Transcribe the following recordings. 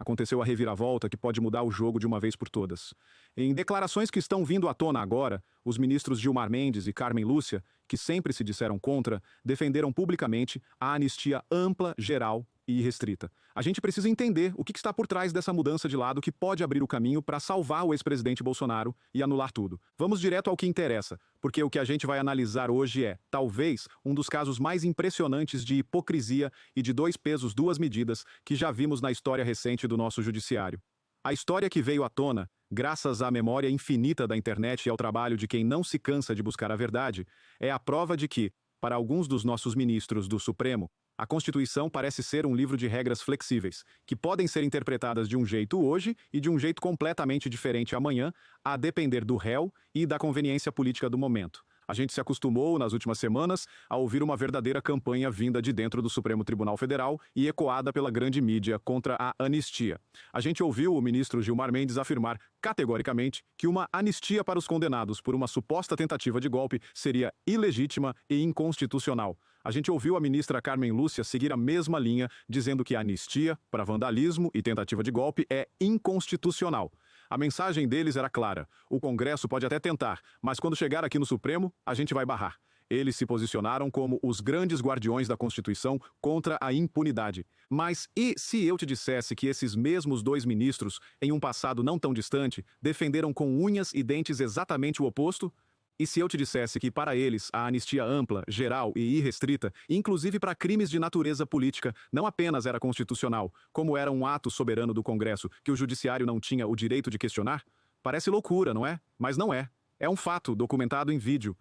aconteceu a reviravolta que pode mudar o jogo de uma vez por todas. Em declarações que estão vindo à tona agora, os ministros Gilmar Mendes e Carmen Lúcia, que sempre se disseram contra, defenderam publicamente a anistia ampla, geral e irrestrita. A gente precisa entender o que está por trás dessa mudança de lado que pode abrir o caminho para salvar o ex-presidente Bolsonaro e anular tudo. Vamos direto ao que interessa, porque o que a gente vai analisar hoje é, talvez, um dos casos mais impressionantes de hipocrisia e de dois pesos, duas medidas que já vimos na história recente do nosso judiciário. A história que veio à tona, graças à memória infinita da internet e ao trabalho de quem não se cansa de buscar a verdade, é a prova de que, para alguns dos nossos ministros do Supremo, a Constituição parece ser um livro de regras flexíveis, que podem ser interpretadas de um jeito hoje e de um jeito completamente diferente amanhã, a depender do réu e da conveniência política do momento. A gente se acostumou, nas últimas semanas, a ouvir uma verdadeira campanha vinda de dentro do Supremo Tribunal Federal e ecoada pela grande mídia contra a anistia. A gente ouviu o ministro Gilmar Mendes afirmar categoricamente que uma anistia para os condenados por uma suposta tentativa de golpe seria ilegítima e inconstitucional. A gente ouviu a ministra Carmen Lúcia seguir a mesma linha, dizendo que a anistia para vandalismo e tentativa de golpe é inconstitucional. A mensagem deles era clara: o Congresso pode até tentar, mas quando chegar aqui no Supremo, a gente vai barrar. Eles se posicionaram como os grandes guardiões da Constituição contra a impunidade. Mas e se eu te dissesse que esses mesmos dois ministros, em um passado não tão distante, defenderam com unhas e dentes exatamente o oposto? E se eu te dissesse que, para eles, a anistia ampla, geral e irrestrita, inclusive para crimes de natureza política, não apenas era constitucional, como era um ato soberano do Congresso que o Judiciário não tinha o direito de questionar? Parece loucura, não é? Mas não é. É um fato documentado em vídeo,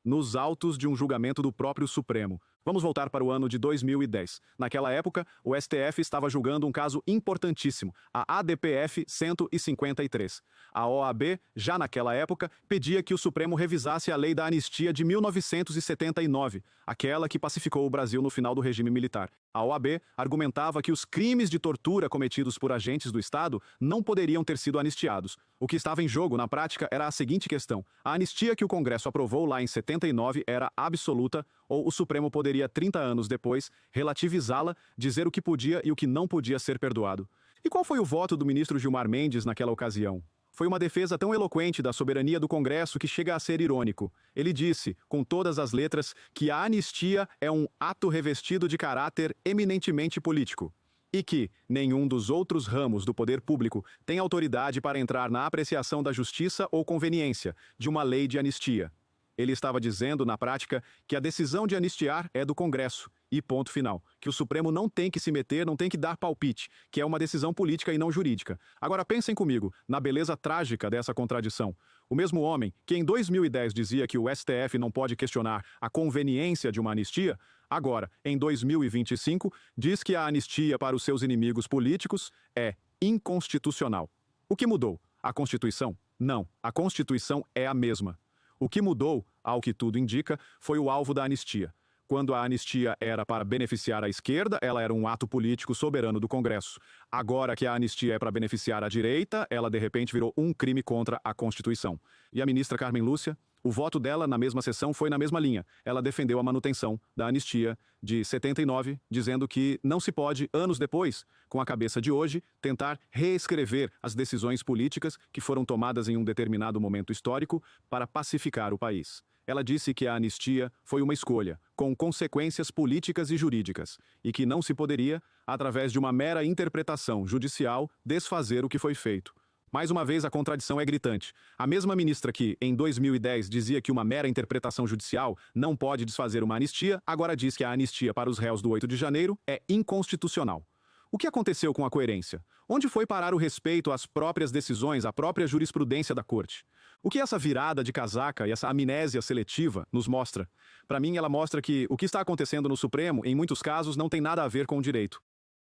nos autos de um julgamento do próprio Supremo. Vamos voltar para o ano de 2010. Naquela época, o STF estava julgando um caso importantíssimo, a ADPF 153. A OAB, já naquela época, pedia que o Supremo revisasse a lei da anistia de 1979, aquela que pacificou o Brasil no final do regime militar. A OAB argumentava que os crimes de tortura cometidos por agentes do Estado não poderiam ter sido anistiados. O que estava em jogo, na prática, era a seguinte questão: a anistia que o Congresso aprovou lá em 79 era absoluta, ou o Supremo poderia, 30 anos depois, relativizá-la, dizer o que podia e o que não podia ser perdoado. E qual foi o voto do ministro Gilmar Mendes naquela ocasião? Foi uma defesa tão eloquente da soberania do Congresso que chega a ser irônico. Ele disse, com todas as letras, que a anistia é um ato revestido de caráter eminentemente político e que nenhum dos outros ramos do poder público tem autoridade para entrar na apreciação da justiça ou conveniência de uma lei de anistia. Ele estava dizendo, na prática, que a decisão de anistiar é do Congresso, e ponto final. Que o Supremo não tem que se meter, não tem que dar palpite, que é uma decisão política e não jurídica. Agora pensem comigo, na beleza trágica dessa contradição. O mesmo homem, que em 2010 dizia que o STF não pode questionar a conveniência de uma anistia, agora, em 2025, diz que a anistia para os seus inimigos políticos é inconstitucional. O que mudou? A Constituição? Não, a Constituição é a mesma. O que mudou, ao que tudo indica, foi o alvo da anistia. Quando a anistia era para beneficiar a esquerda, ela era um ato político soberano do Congresso. Agora que a anistia é para beneficiar a direita, ela de repente virou um crime contra a Constituição. E a ministra Carmen Lúcia? O voto dela na mesma sessão foi na mesma linha. Ela defendeu a manutenção da anistia de 79, dizendo que não se pode, anos depois, com a cabeça de hoje, tentar reescrever as decisões políticas que foram tomadas em um determinado momento histórico para pacificar o país. Ela disse que a anistia foi uma escolha, com consequências políticas e jurídicas, e que não se poderia, através de uma mera interpretação judicial, desfazer o que foi feito. Mais uma vez, a contradição é gritante. A mesma ministra que, em 2010, dizia que uma mera interpretação judicial não pode desfazer uma anistia, agora diz que a anistia para os réus do 8 de janeiro é inconstitucional. O que aconteceu com a coerência? Onde foi parar o respeito às próprias decisões, à própria jurisprudência da Corte? O que essa virada de casaca e essa amnésia seletiva nos mostra? Para mim, ela mostra que o que está acontecendo no Supremo, em muitos casos, não tem nada a ver com o direito.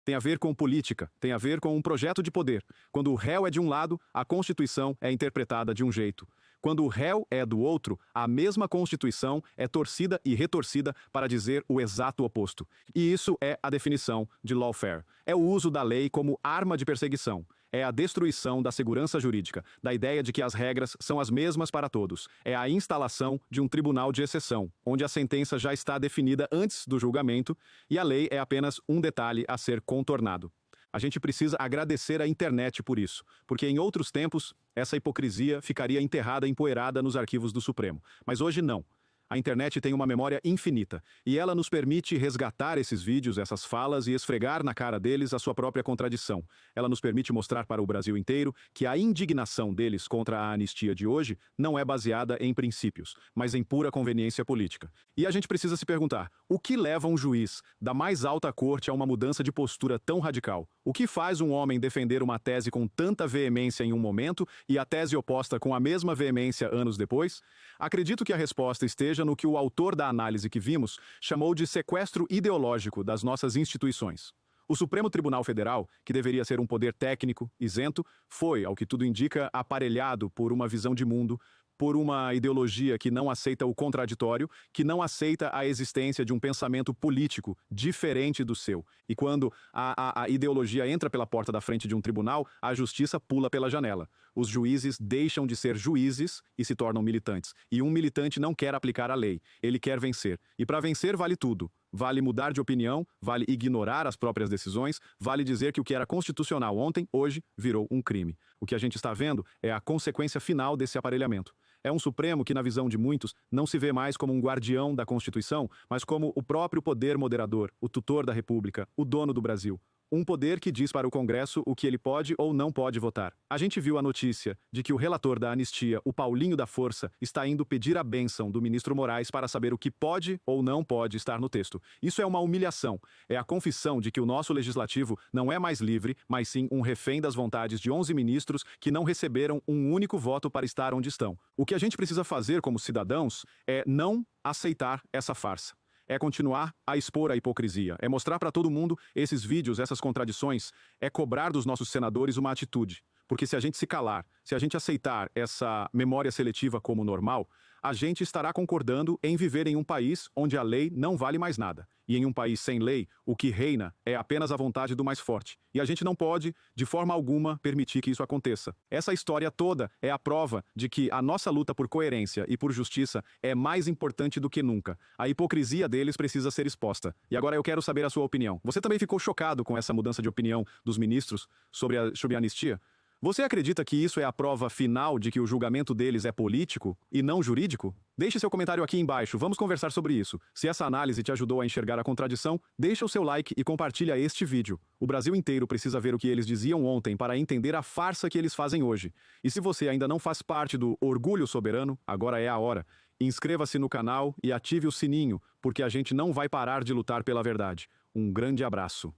Tem a ver com política, tem a ver com um projeto de poder. Quando o réu é de um lado, a Constituição é interpretada de um jeito. Quando o réu é do outro, a mesma Constituição é torcida e retorcida para dizer o exato oposto. E isso é a definição de lawfare. É o uso da lei como arma de perseguição. É a destruição da segurança jurídica, da ideia de que as regras são as mesmas para todos. É a instalação de um tribunal de exceção, onde a sentença já está definida antes do julgamento e a lei é apenas um detalhe a ser contornado. A gente precisa agradecer a internet por isso, porque em outros tempos essa hipocrisia ficaria enterrada empoeirada nos arquivos do Supremo. Mas hoje não. A internet tem uma memória infinita, e ela nos permite resgatar esses vídeos, essas falas e esfregar na cara deles a sua própria contradição. Ela nos permite mostrar para o Brasil inteiro que a indignação deles contra a anistia de hoje não é baseada em princípios, mas em pura conveniência política. E a gente precisa se perguntar, o que leva um juiz da mais alta corte a uma mudança de postura tão radical? O que faz um homem defender uma tese com tanta veemência em um momento e a tese oposta com a mesma veemência anos depois? Acredito que a resposta esteja no que o autor da análise que vimos chamou de sequestro ideológico das nossas instituições. O Supremo Tribunal Federal, que deveria ser um poder técnico, isento, foi, ao que tudo indica, aparelhado por uma visão de mundo, por uma ideologia que não aceita o contraditório, que não aceita a existência de um pensamento político diferente do seu. E quando a ideologia entra pela porta da frente de um tribunal, a justiça pula pela janela. Os juízes deixam de ser juízes e se tornam militantes. E um militante não quer aplicar a lei, ele quer vencer. E para vencer vale tudo. Vale mudar de opinião, vale ignorar as próprias decisões, vale dizer que o que era constitucional ontem, hoje, virou um crime. O que a gente está vendo é a consequência final desse aparelhamento. É um Supremo que, na visão de muitos, não se vê mais como um guardião da Constituição, mas como o próprio poder moderador, o tutor da República, o dono do Brasil. Um poder que diz para o Congresso o que ele pode ou não pode votar. A gente viu a notícia de que o relator da anistia, o Paulinho da Força, está indo pedir a bênção do ministro Moraes para saber o que pode ou não pode estar no texto. Isso é uma humilhação. É a confissão de que o nosso legislativo não é mais livre, mas sim um refém das vontades de 11 ministros que não receberam um único voto para estar onde estão. O que a gente precisa fazer como cidadãos é não aceitar essa farsa. É continuar a expor a hipocrisia, é mostrar para todo mundo esses vídeos, essas contradições, é cobrar dos nossos senadores uma atitude. Porque se a gente se calar, se a gente aceitar essa memória seletiva como normal, a gente estará concordando em viver em um país onde a lei não vale mais nada. E em um país sem lei, o que reina é apenas a vontade do mais forte. E a gente não pode, de forma alguma, permitir que isso aconteça. Essa história toda é a prova de que a nossa luta por coerência e por justiça é mais importante do que nunca. A hipocrisia deles precisa ser exposta. E agora eu quero saber a sua opinião. Você também ficou chocado com essa mudança de opinião dos ministros sobre a anistia? Você acredita que isso é a prova final de que o julgamento deles é político e não jurídico? Deixe seu comentário aqui embaixo, vamos conversar sobre isso. Se essa análise te ajudou a enxergar a contradição, deixa o seu like e compartilha este vídeo. O Brasil inteiro precisa ver o que eles diziam ontem para entender a farsa que eles fazem hoje. E se você ainda não faz parte do Orgulho Soberano, agora é a hora. Inscreva-se no canal e ative o sininho, porque a gente não vai parar de lutar pela verdade. Um grande abraço.